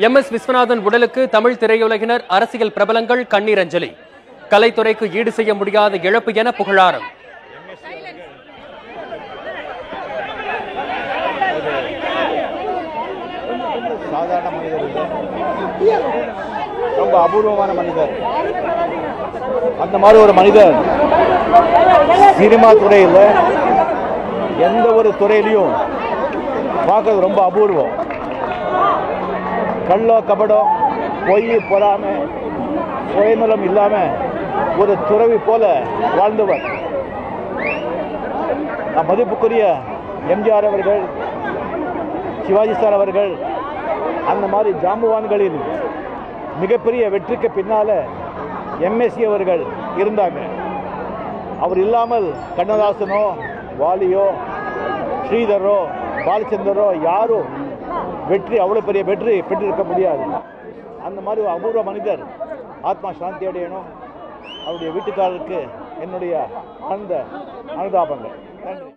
MS Viswanathan உடலுக்கு தமிழ் திரையுலகினர், அரசியல் பிரபலங்கள் கண்ணீர் அஞ்சலி. கலைத்துறைக்கு ஈடு செய்ய முடியாத இழப்பு என புகழாரம். சாதாரண மனிதர் இல்லை, ரொம்ப அபூர்வமான மனிதர். அந்த மாதிரி ஒரு மனிதர் சினிமா துறையில் எந்த ஒரு துறையிலையும் பார்க்கறது ரொம்ப அபூர்வம். கள்ளோ கபடம், பொய், பொறாமை, சுயநலம் இல்லாம ஒரு துறவி போல வாழ்ந்தவர். மதிப்புக்குரிய எம்ஜிஆர் அவர்கள், சிவாஜி சார் அவர்கள், அந்த மாதிரி ஜாம்பவான்களில் மிகப்பெரிய வெற்றிக்கு பின்னால MSC அவர்கள் இருந்தாங்க. அவர் இல்லாமல் கண்ணதாசனோ, வாலியோ, ஸ்ரீதரோ, பாலச்சந்தரோ யாரும் அவ்வளோ பெரிய வெற்றி பெற்றிருக்க முடியாது. அந்த மாதிரி ஒரு அபூர்வ மனிதர் ஆத்மா சாந்தி அடையணும். அவருடைய வீட்டுக்காரருக்கு என்னுடைய ஆழ்ந்த அனுதாபங்கள். நன்றி.